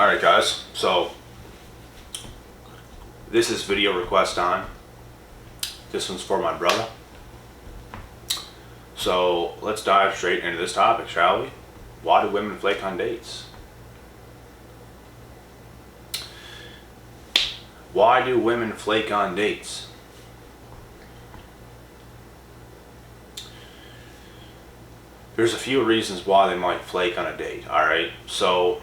Alright guys, so this is video request time. This one's for my brother. So let's dive straight into this topic, shall we? Why do women flake on dates? Why do women flake on dates? There's a few reasons why they might flake on a date, alright? So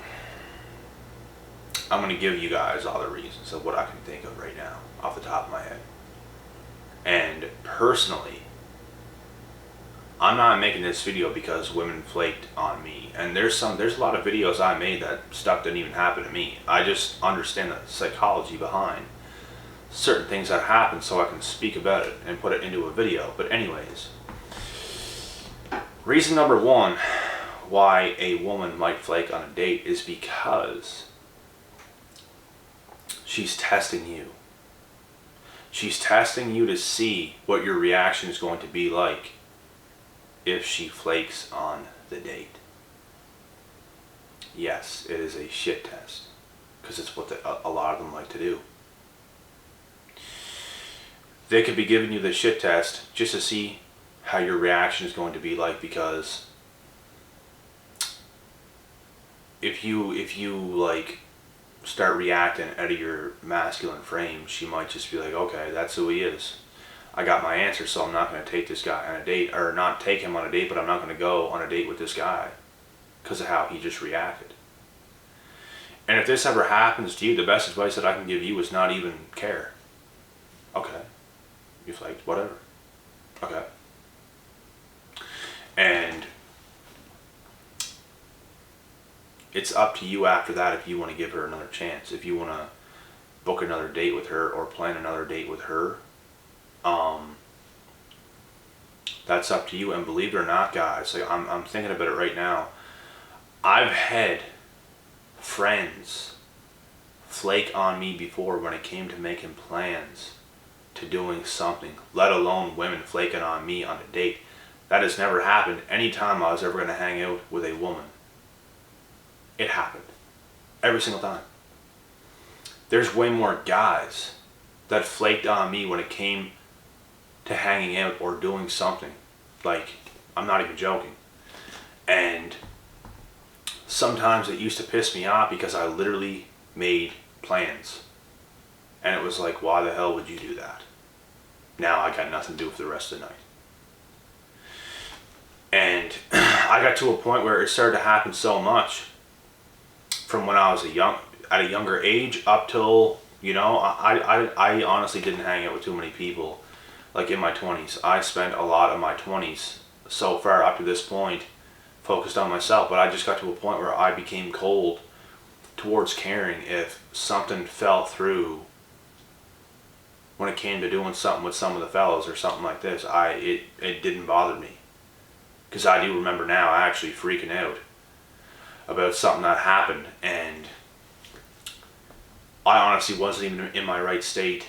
I'm going to give you guys all the reasons of what I can think of right now off the top of my head. And personally, I'm not making this video because women flaked on me. And there's a lot of videos I made that stuff didn't even happen to me. I just understand the psychology behind certain things that happen so I can speak about it and put it into a video. But anyways, reason number one why a woman might flake on a date is because she's testing you. She's testing you to see what your reaction is going to be like if she flakes on the date. Yes, it is a shit test, because it's what a lot of them like to do. They could be giving you the shit test just to see how your reaction is going to be like, because if you like start reacting out of your masculine frame, she might just be like, okay, that's who he is. I got my answer, so I'm not going to take this guy on a date, or not take him on a date, but I'm not going to go on a date with this guy because of how he just reacted. And if this ever happens to you, the best advice that I can give you is not even care. Okay, you flaked, whatever. Okay. And it's up to you after that if you want to give her another chance. If you want to book another date with her or plan another date with her, that's up to you. And believe it or not, guys, like I'm thinking about it right now. I've had friends flake on me before when it came to making plans to doing something, let alone women flaking on me on a date. That has never happened anytime I was ever going to hang out with a woman. It happened every single time. There's way more guys that flaked on me when it came to hanging out or doing something. Like, I'm not even joking. And sometimes it used to piss me off because I literally made plans. And it was like, why the hell would you do that? Now I got nothing to do for the rest of the night. And I got to a point where it started to happen so much from when I was at a younger age up till, you know, I honestly didn't hang out with too many people. Like in my 20s, I spent a lot of my 20s so far up to this point focused on myself, but I just got to a point where I became cold towards caring if something fell through when it came to doing something with some of the fellows or something like this. It didn't bother me, because I do remember now actually freaking out about something that happened, and I honestly wasn't even in my right state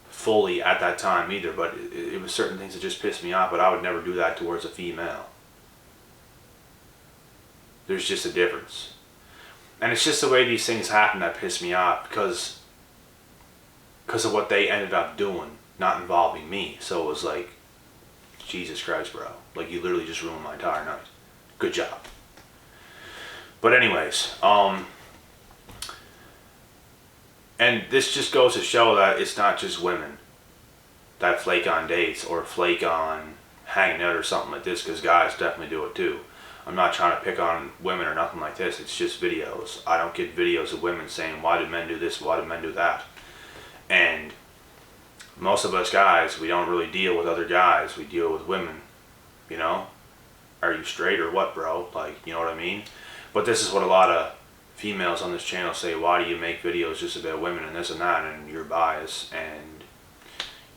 fully at that time either, but it was certain things that just pissed me off, but I would never do that towards a female. There's just a difference. And it's just the way these things happen that piss me off, because of what they ended up doing, not involving me. So it was like, Jesus Christ, bro. Like, you literally just ruined my entire night. Good job. But anyways, and this just goes to show that it's not just women that flake on dates or flake on hanging out or something like this, because guys definitely do it too. I'm not trying to pick on women or nothing like this. It's just videos. I don't get videos of women saying, why do men do this, why do men do that? And most of us guys, we don't really deal with other guys. We deal with women, you know? Are you straight or what, bro? Like, you know what I mean? But this is what a lot of females on this channel say, why do you make videos just about women and this and that, and you're biased and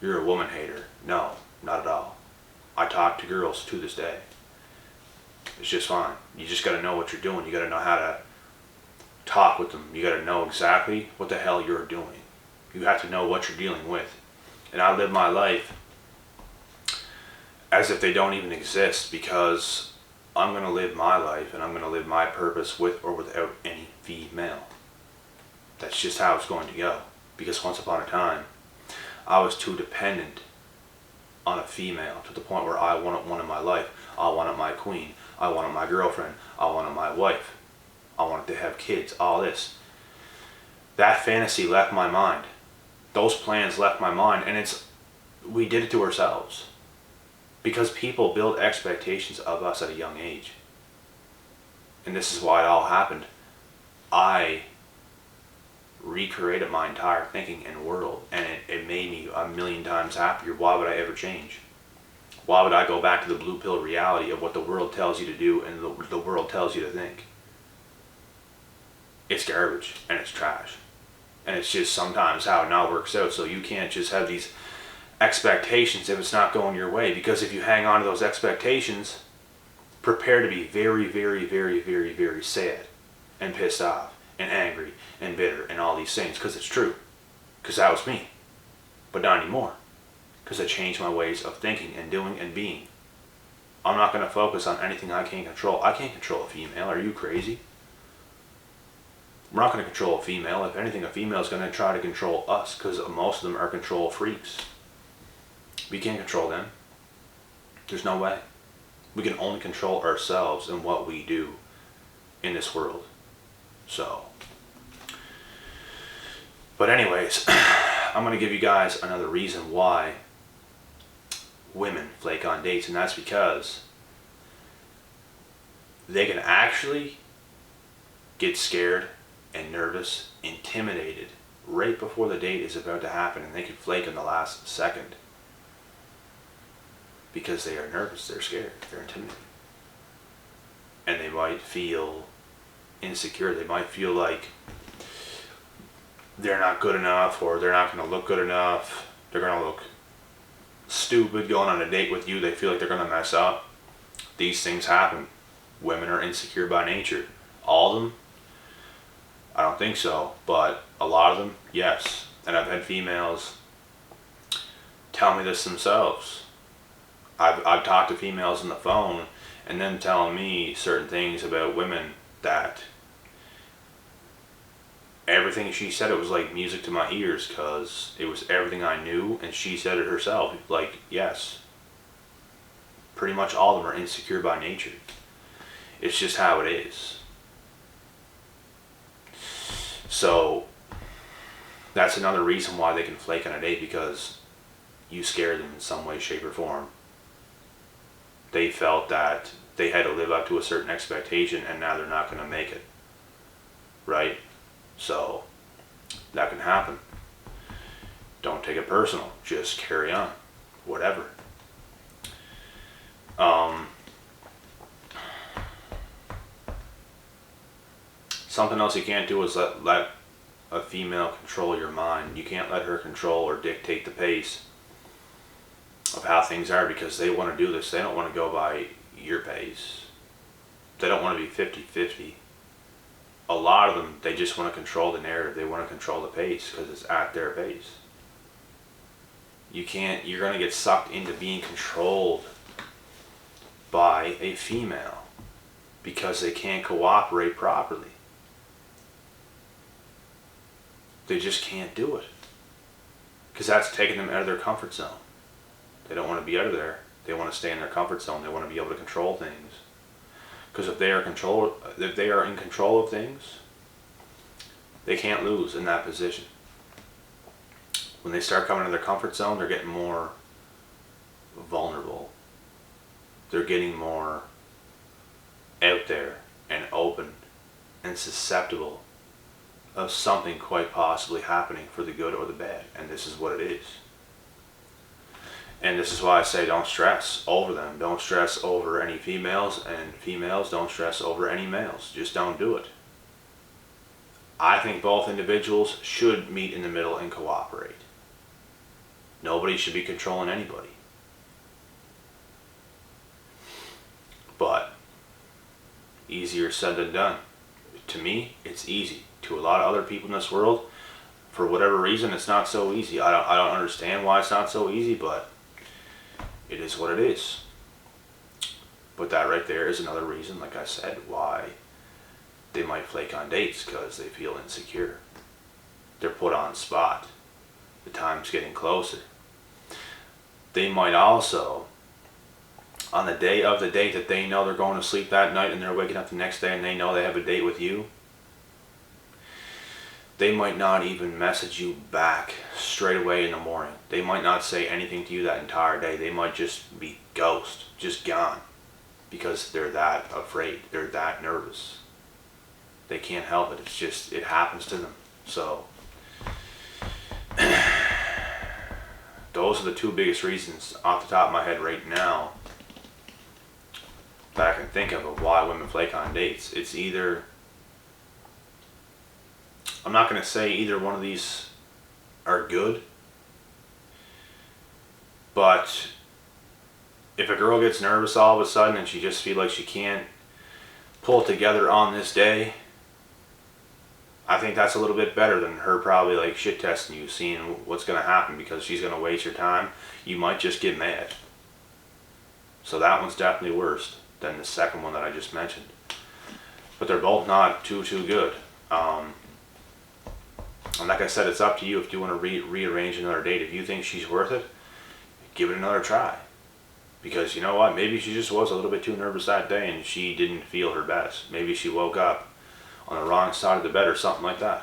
you're a woman hater? No, not at all. I talk to girls to this day. It's just fine. You just got to know what you're doing. You got to know how to talk with them. You got to know exactly what the hell you're doing. You have to know what you're dealing with. And I live my life as if they don't even exist, because I'm going to live my life and I'm going to live my purpose with or without any female. That's just how it's going to go. Because once upon a time, I was too dependent on a female to the point where I wanted one in my life. I wanted my queen. I wanted my girlfriend. I wanted my wife. I wanted to have kids. All this. That fantasy left my mind. Those plans left my mind, and we did it to ourselves. Because people build expectations of us at a young age. And this is why it all happened. I recreated my entire thinking and world, and it made me a million times happier. Why would I ever change? Why would I go back to the blue pill reality of what the world tells you to do and the world tells you to think? It's garbage and it's trash. And it's just sometimes how it now works out. So you can't just have these expectations if it's not going your way, because if you hang on to those expectations, prepare to be very, very, very, very, very sad and pissed off and angry and bitter and all these things, because it's true. Because that was me. But not anymore. Because I changed my ways of thinking and doing and being. I'm not going to focus on anything I can't control. I can't control a female. Are you crazy? We're not going to control a female. If anything, a female is going to try to control us, because most of them are control freaks. We can't control them. There's no way. We can only control ourselves and what we do in this world. So, but anyways, I'm going to give you guys another reason why women flake on dates, and that's because they can actually get scared and nervous, intimidated right before the date is about to happen, and they can flake in the last second because they are nervous, they're scared, they're intimidated, and they might feel insecure. They might feel like they're not good enough, or they're not going to look good enough. They're going to look stupid going on a date with you. They feel like they're going to mess up. These things happen. Women are insecure by nature. All of them? I don't think so, but a lot of them, yes. And I've had females tell me this themselves. I've talked to females on the phone and them telling me certain things about women that everything she said, it was like music to my ears, because it was everything I knew, and she said it herself. Like, yes, pretty much all of them are insecure by nature. It's just how it is. So that's another reason why they can flake on a date, because you scared them in some way, shape, or form. They felt that they had to live up to a certain expectation, and now they're not going to make it. Right? So that can happen. Don't take it personal. Just carry on. Whatever. Something else you can't do is let a female control your mind. You can't let her control or dictate the pace of how things are, because they want to do this. They don't want to go by your pace. They don't want to be 50-50. A lot of them, they just want to control the narrative. They want to control the pace because it's at their pace. You're going to get sucked into being controlled by a female because they can't cooperate properly. They just can't do it, because that's taking them out of their comfort zone. They don't want to be out of there. They want to stay in their comfort zone. They want to be able to control things. Because if they are in control of things, they can't lose in that position. When they start coming to their comfort zone, they're getting more vulnerable. They're getting more out there and open and susceptible of something quite possibly happening for the good or the bad. And this is what it is. And this is why I say don't stress over them. Don't stress over any females, and females don't stress over any males. Just don't do it. I think both individuals should meet in the middle and cooperate. Nobody should be controlling anybody. But easier said than done. To me, it's easy. To a lot of other people in this world, for whatever reason, it's not so easy. I don't understand why it's not so easy, but it is what it is. But that right there is another reason, like I said, why they might flake on dates, because they feel insecure. They're put on spot. The time's getting closer. They might also, on the day of the date that they know they're going to sleep that night and they're waking up the next day and they know they have a date with you, they might not even message you back straight away in the morning. They might not say anything to you that entire day. They might just be ghost, just gone, because they're that afraid. They're that nervous. They can't help it. It's just, it happens to them. So those are the two biggest reasons off the top of my head right now that I can think of why women flake on dates. It's either, I'm not going to say either one of these are good, but if a girl gets nervous all of a sudden and she just feels like she can't pull it together on this day, I think that's a little bit better than her probably like shit testing you, seeing what's going to happen, because she's going to waste your time. You might just get mad. So that one's definitely worse than the second one that I just mentioned. But they're both not too good. And like I said, it's up to you if you want to rearrange another date. If you think she's worth it, give it another try. Because you know what? Maybe she just was a little bit too nervous that day and she didn't feel her best. Maybe she woke up on the wrong side of the bed or something like that,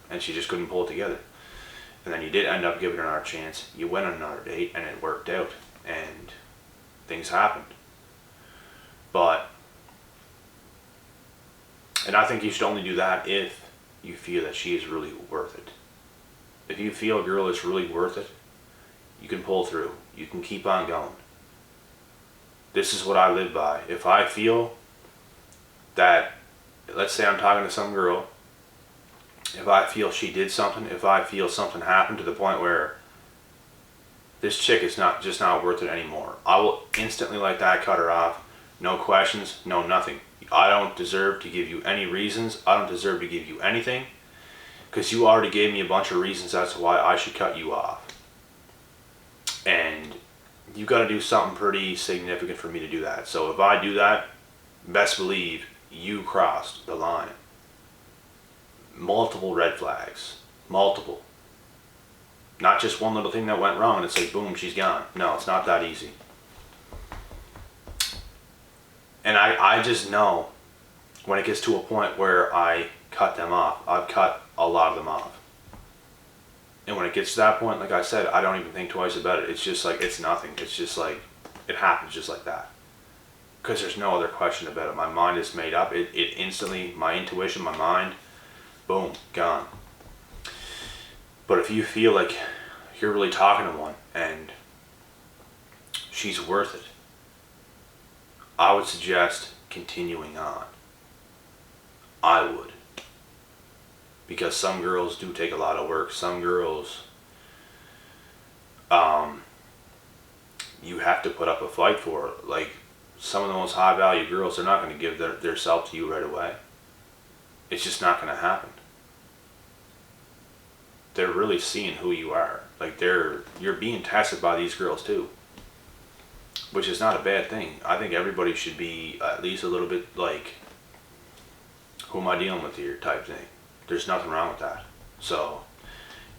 and she just couldn't pull it together. And then you did end up giving her another chance. You went on another date and it worked out and things happened. And I think you should only do that if you feel that she is really worth it. If you feel a girl is really worth it, you can pull through. You can keep on going. This is what I live by. If I feel that, let's say I'm talking to some girl, if I feel she did something, if I feel something happened to the point where this chick is just not worth it anymore, I will instantly like that cut her off. No questions, no nothing. I don't deserve to give you any reasons. I don't deserve to give you anything, because you already gave me a bunch of reasons as to why I should cut you off. And you got to do something pretty significant for me to do that. So if I do that, best believe you crossed the line. Multiple red flags. Multiple. Not just one little thing that went wrong and it's like, boom, she's gone. No, it's not that easy. And I just know when it gets to a point where I cut them off. I've cut a lot of them off. And when it gets to that point, like I said, I don't even think twice about it. It's just like, it's nothing. It's just like, it happens just like that. Because there's no other question about it. My mind is made up. It instantly, my intuition, my mind, boom, gone. But if you feel like you're really talking to one and she's worth it, I would suggest continuing on. I would. Because some girls do take a lot of work. Some girls, you have to put up a fight for. Like, some of the most high value girls, they're not going to give their self to you right away. It's just not going to happen. They're really seeing who you are. Like, you're being tested by these girls too, which is not a bad thing. I think everybody should be at least a little bit like, who am I dealing with here type thing. There's nothing wrong with that. So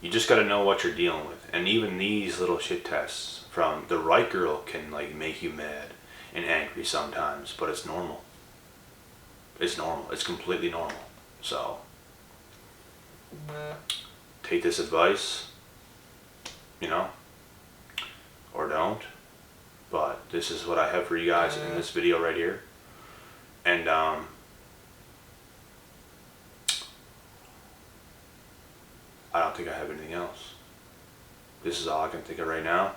you just got to know what you're dealing with. And even these little shit tests from the right girl can like make you mad and angry sometimes, but it's normal. It's normal. It's completely normal. So take this advice, you know, or don't. But this is what I have for you guys in this video right here. And I don't think I have anything else. This is all I can think of right now.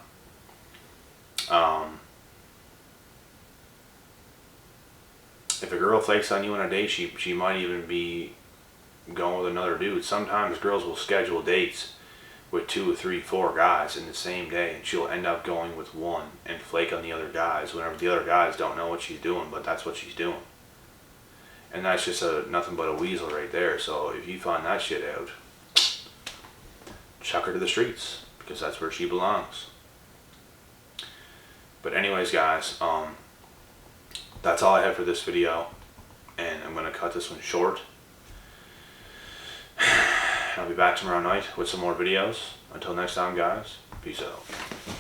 If a girl flakes on you on a date, she might even be going with another dude. Sometimes girls will schedule dates with 2, 3, 4 guys in the same day, and she'll end up going with one and flake on the other guys whenever the other guys don't know what she's doing, but that's what she's doing. And that's just nothing but a weasel right there. So if you find that shit out, chuck her to the streets, because that's where she belongs. But anyways, guys, that's all I have for this video, and I'm gonna cut this one short. I'll be back tomorrow night with some more videos. Until next time, guys, peace out.